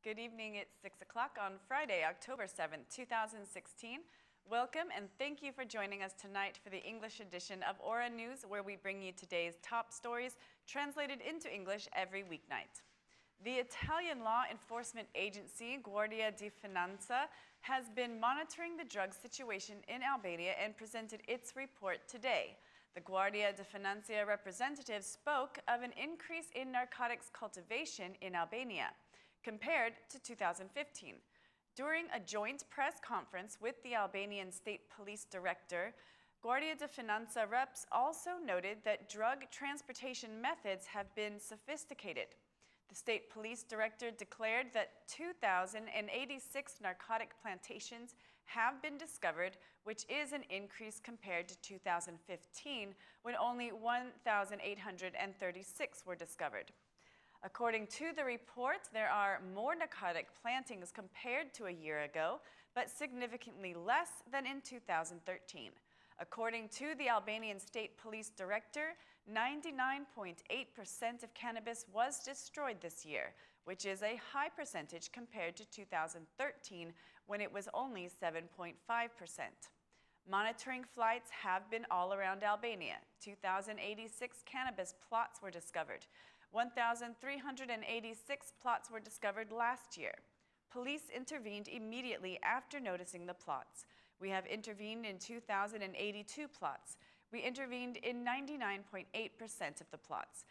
Good evening, it's 6 o'clock on Friday, October 7th, 2016. Welcome and thank you for joining us tonight for the English edition of Ora News, where we bring you today's top stories translated into English every weeknight. The Italian law enforcement agency, Guardia di Finanza, has been monitoring the drug situation in Albania and presented its report today. The Guardia di Finanza representative spoke of an increase in narcotics cultivation in Albania compared to 2015. During a joint press conference with the Albanian State Police Director, Guardia di Finanza reps also noted that drug transportation methods have been sophisticated. The State Police Director declared that 2,086 narcotic plantations have been discovered, which is an increase compared to 2015, when only 1,836 were discovered. According to the report, there are more narcotic plantings compared to a year ago, but significantly less than in 2013. According to the Albanian State Police Director, 99.8% of cannabis was destroyed this year, which is a high percentage compared to 2013, when it was only 7.5%. Monitoring flights have been all around Albania. 2,086 cannabis plots were discovered. 1,386 plots were discovered last year. Police intervened immediately after noticing the plots. We have intervened in 2,082 plots. We intervened in 99.8% of the plots.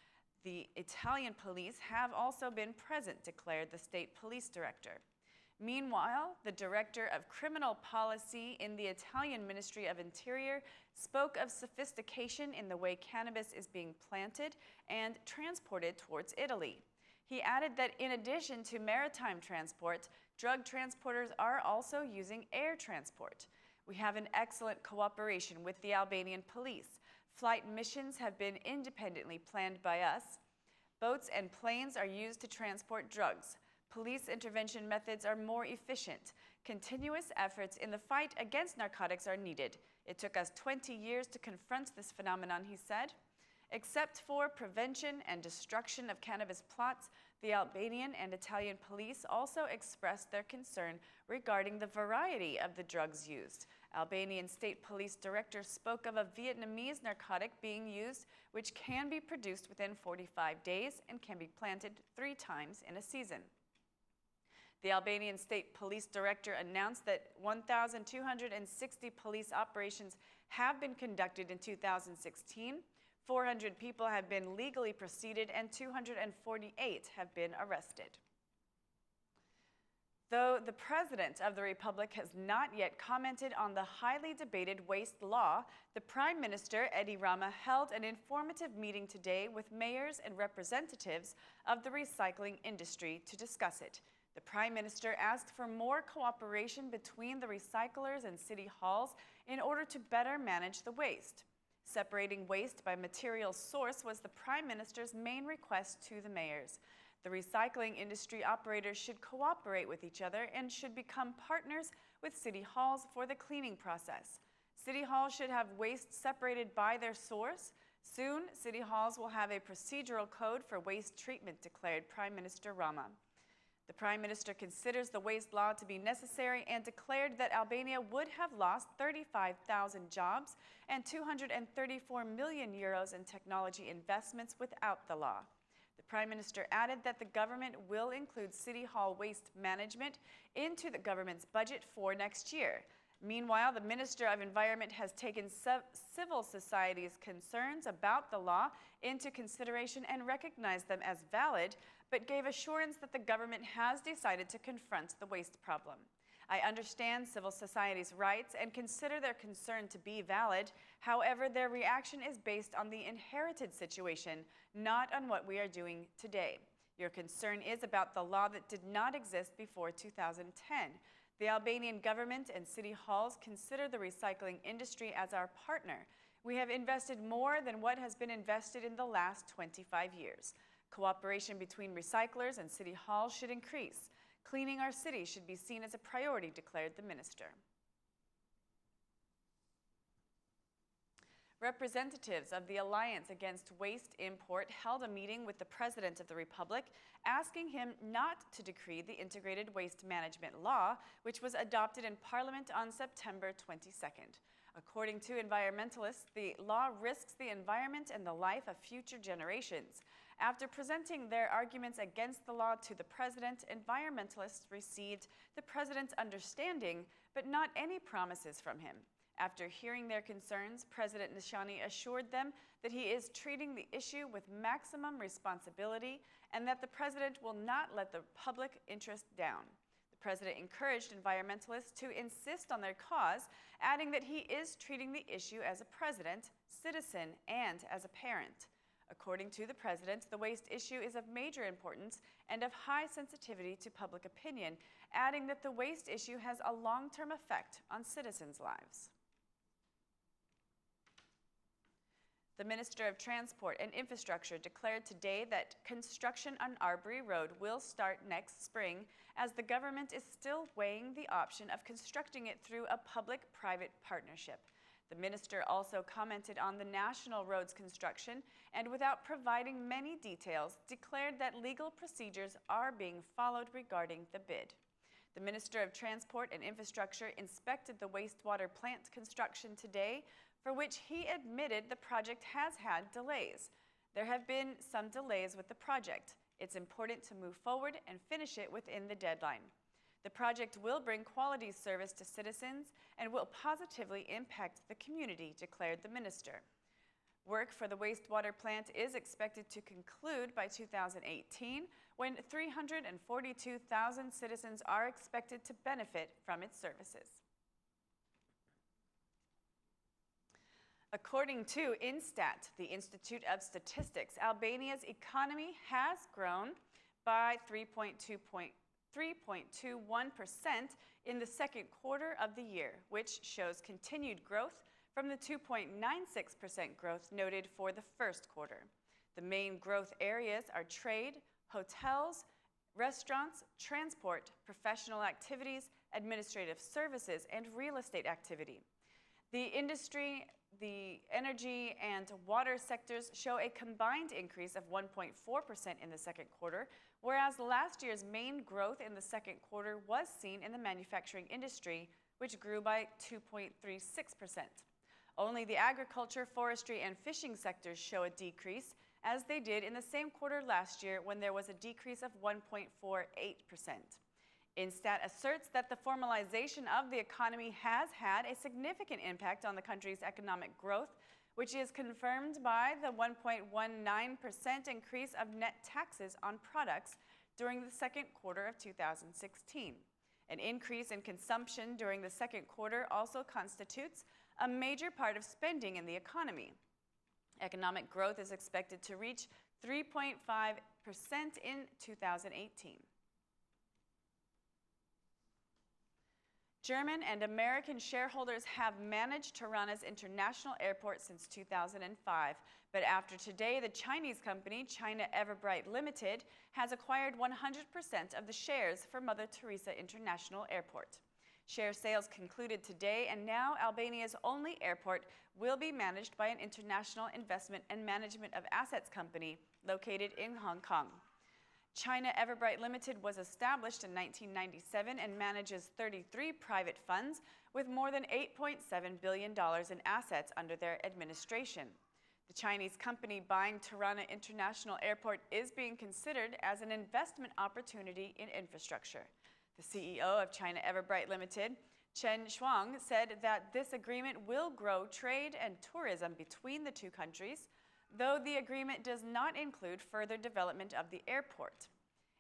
The Italian police have also been present, declared the State Police Director. Meanwhile, the Director of Criminal Policy in the Italian Ministry of Interior spoke of sophistication in the way cannabis is being planted and transported towards Italy. He added that in addition to maritime transport, drug transporters are also using air transport. We have an excellent cooperation with the Albanian police. Flight missions have been independently planned by us. Boats and planes are used to transport drugs. Police intervention methods are more efficient. Continuous efforts in the fight against narcotics are needed. It took us 20 years to confront this phenomenon, he said. Except for prevention and destruction of cannabis plots, the Albanian and Italian police also expressed their concern regarding the variety of the drugs used. Albanian State Police Director spoke of a Vietnamese narcotic being used, which can be produced within 45 days and can be planted 3 times in a season. The Albanian State Police Director announced that 1,260 police operations have been conducted in 2016. 400 people have been legally proceeded and 248 have been arrested. Though the President of the Republic has not yet commented on the highly debated waste law, the Prime Minister, Edi Rama, held an informative meeting today with mayors and representatives of the recycling industry to discuss it. The Prime Minister asked for more cooperation between the recyclers and city halls in order to better manage the waste. Separating waste by material source was the Prime Minister's main request to the mayors. The recycling industry operators should cooperate with each other and should become partners with city halls for the cleaning process. City halls should have waste separated by their source. Soon, city halls will have a procedural code for waste treatment, declared Prime Minister Rama. The Prime Minister considers the waste law to be necessary and declared that Albania would have lost 35,000 jobs and 234 million euros in technology investments without the law. The Prime Minister added that the government will include City Hall waste management into the government's budget for next year. Meanwhile, the Minister of Environment has taken civil society's concerns about the law into consideration and recognized them as valid, but gave assurance that the government has decided to confront the waste problem. I understand civil society's rights and consider their concern to be valid. However, their reaction is based on the inherited situation, not on what we are doing today. Your concern is about the law that did not exist before 2010. The Albanian government and city halls consider the recycling industry as our partner. We have invested more than what has been invested in the last 25 years. Cooperation between recyclers and city halls should increase. Cleaning our city should be seen as a priority, declared the minister. Representatives of the Alliance Against Waste Import held a meeting with the President of the Republic, asking him not to decree the Integrated Waste Management Law, which was adopted in Parliament on September 22nd. According to environmentalists, the law risks the environment and the life of future generations. After presenting their arguments against the law to the President, environmentalists received the President's understanding, but not any promises from him. After hearing their concerns, President Nishani assured them that he is treating the issue with maximum responsibility and that the President will not let the public interest down. The President encouraged environmentalists to insist on their cause, adding that he is treating the issue as a president, citizen, and as a parent. According to the President, the waste issue is of major importance and of high sensitivity to public opinion, adding that the waste issue has a long-term effect on citizens' lives. The Minister of Transport and Infrastructure declared today that construction on Arbery Road will start next spring, as the government is still weighing the option of constructing it through a public-private partnership. The minister also commented on the national roads construction and, without providing many details, declared that legal procedures are being followed regarding the bid. The Minister of Transport and Infrastructure inspected the wastewater plant construction today, for which he admitted the project has had delays. There have been some delays with the project. It's important to move forward and finish it within the deadline. The project will bring quality service to citizens and will positively impact the community, declared the minister. Work for the wastewater plant is expected to conclude by 2018, when 342,000 citizens are expected to benefit from its services. According to Instat, the Institute of Statistics, Albania's economy has grown by 3.21% in the second quarter of the year, which shows continued growth from the 2.96% growth noted for the first quarter. The main growth areas are trade, hotels, restaurants, transport, professional activities, administrative services, and real estate activity. The industry, the energy, and water sectors show a combined increase of 1.4% in the second quarter, whereas last year's main growth in the second quarter was seen in the manufacturing industry, which grew by 2.36%. Only the agriculture, forestry, and fishing sectors show a decrease, as they did in the same quarter last year, when there was a decrease of 1.48%. Instat asserts that the formalization of the economy has had a significant impact on the country's economic growth, which is confirmed by the 1.19% increase of net taxes on products during the second quarter of 2016. An increase in consumption during the second quarter also constitutes a major part of spending in the economy. Economic growth is expected to reach 3.5% in 2018. German and American shareholders have managed Tirana's international airport since 2005, but after today, the Chinese company China Everbright Limited has acquired 100% of the shares for Mother Teresa International Airport. Share sales concluded today, and now Albania's only airport will be managed by an international investment and management of assets company located in Hong Kong. China Everbright Limited was established in 1997 and manages 33 private funds with more than $8.7 billion in assets under their administration. The Chinese company buying Tirana International Airport is being considered as an investment opportunity in infrastructure. The CEO of China Everbright Limited, Chen Shuang, said that this agreement will grow trade and tourism between the two countries, though the agreement does not include further development of the airport.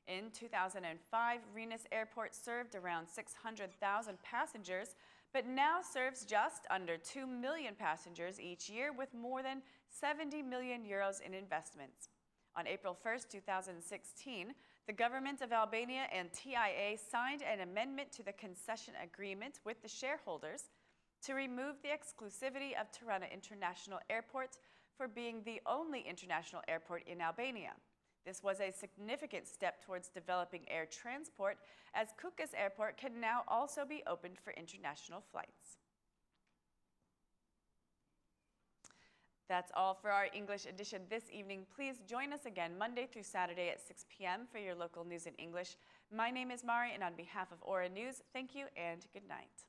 In 2005, Rennes Airport served around 600,000 passengers, but now serves just under 2 million passengers each year, with more than 70 million euros in investments. On April 1st, 2016, the government of Albania and TIA signed an amendment to the concession agreement with the shareholders to remove the exclusivity of Tirana International Airport for being the only international airport in Albania. This was a significant step towards developing air transport, as Kukës Airport can now also be opened for international flights. That's all for our English edition this evening. Please join us again Monday through Saturday at 6 p.m. for your local news in English. My name is Mari, and on behalf of Aura News, thank you and good night.